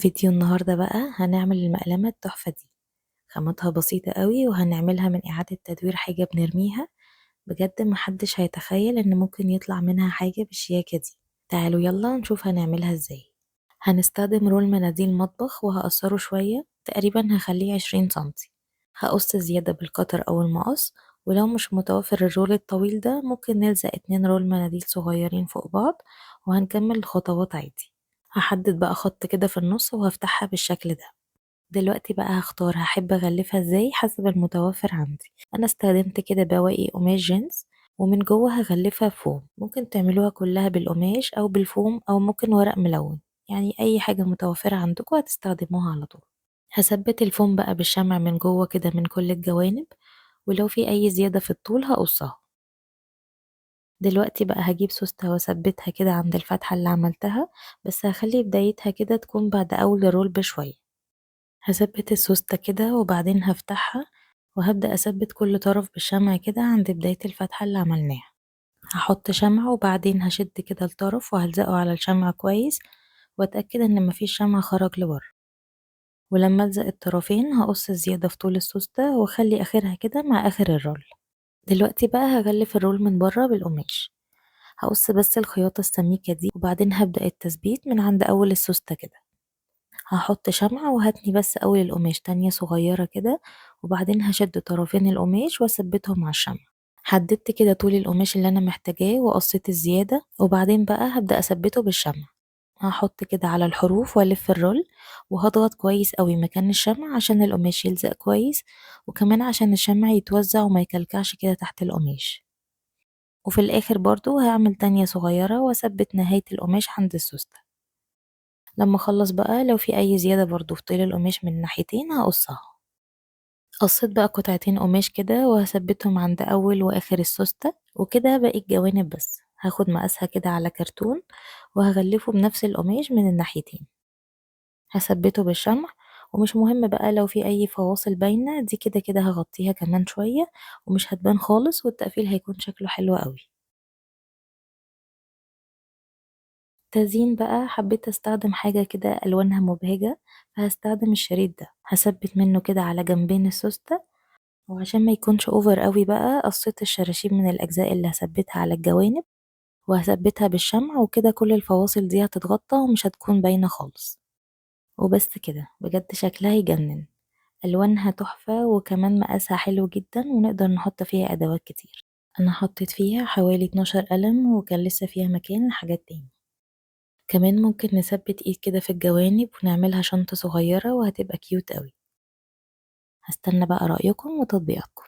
فيديو النهاردة بقى هنعمل المقلمة التحفة دي. خاماتها بسيطة قوي وهنعملها من إعادة تدوير حاجة بنرميها. بجد محدش هيتخيل إن ممكن يطلع منها حاجة بالشياكة دي. تعالوا يلا نشوف هنعملها ازاي. هنستخدم رول مناديل مطبخ وهقصره شوية، تقريبا هخليه 20 سنتي. هقص زيادة بالقطر أو المقص، ولو مش متوفر الرول الطويل ده ممكن نلزق 2 رول مناديل صغيرين فوق بعض، وهنكمل الخطوات عادي. هحدد بقى خط كده في النص وهفتحها بالشكل ده. دلوقتي بقى هختار هحب اغلفها ازاي حسب المتوفر عندي. انا استخدمت كده بواقي قماش جينز، ومن جوه هغلفها فوم. ممكن تعملوها كلها بالقماش او بالفوم او ممكن ورق ملون، يعني اي حاجة متوفرة عندكم هتستخدموها على طول. هثبت الفوم بقى بالشمع من جوه كده من كل الجوانب، ولو في اي زيادة في الطول هقصها. دلوقتي بقى هجيب سوستة واثبتها كده عند الفتحة اللي عملتها، بس هخلي بدايتها كده تكون بعد اول رول بشوية. هثبت السوستة كده وبعدين هفتحها، وهبدأ أثبت كل طرف بالشمع كده عند بداية الفتحة اللي عملناها. هحط شمع وبعدين هشد كده الطرف وهلزقه على الشمع كويس، واتأكد ان مفيش شمع خرج لبره. ولما الزق الطرفين هقص الزيادة في طول السوستة واخلي اخرها كده مع اخر الرول. دلوقتي بقى هغلف الرول من بره بالقماش. هقص بس الخياطة السميكة دي وبعدين هبدأ التثبيت من عند اول السوستة كده. هحط شمعة وهتني بس أول القماش تانية صغيرة كده، وبعدين هشد طرفين القماش واثبتهم على الشمع. حددت كده طول القماش اللي أنا محتاجاه وقصيت الزيادة، وبعدين بقى هبدأ أثبته بالشمع. هحط كده على الحروف وألف الرول، وهضغط كويس قوي مكان الشمع عشان القماش يلزق كويس، وكمان عشان الشمع يتوزع وما يكلكعش كده تحت القماش. وفي الآخر برضو هعمل تانية صغيرة وأثبت نهاية القماش عند السوستة. لما اخلص بقى لو في اي زيادة برضو في طول القماش من الناحيتين هقصها. قصيت بقى قطعتين قماش كده وهثبتهم عند اول واخر السوستة، وكده باقي الجوانب بس هاخد مقاسها كده على كرتون وهغلفه بنفس القماش من الناحيتين. هثبته بالشمع، ومش مهم بقى لو في اي فواصل باينة، دي كده كده هغطيها كمان شوية ومش هتبان خالص، والتقفيل هيكون شكله حلو قوي. تزيين بقى حبيت استخدم حاجة كده الوانها مبهجة، فهستخدم الشريط ده. هثبت منه كده على جنبين السوستة، وعشان ما يكونش اوفر قوي بقى قصيت الشراشيب من الاجزاء اللي هثبتها على الجوانب، وهثبتها بالشمع، وكده كل الفواصل دي هتتغطى ومش هتكون باينة خالص. وبس كده بجد شكلها يجنن. الوانها تحفة وكمان مقاسها حلو جدا، ونقدر نحط فيها ادوات كتير. انا حطيت فيها حوالي 12 قلم، وكان لسه فيها مكان لحاجات تاني. كمان ممكن نثبت ايد كده في الجوانب ونعملها شنطة صغيرة وهتبقى كيوت قوي. هستنى بقى رأيكم وتطبيقاتكم.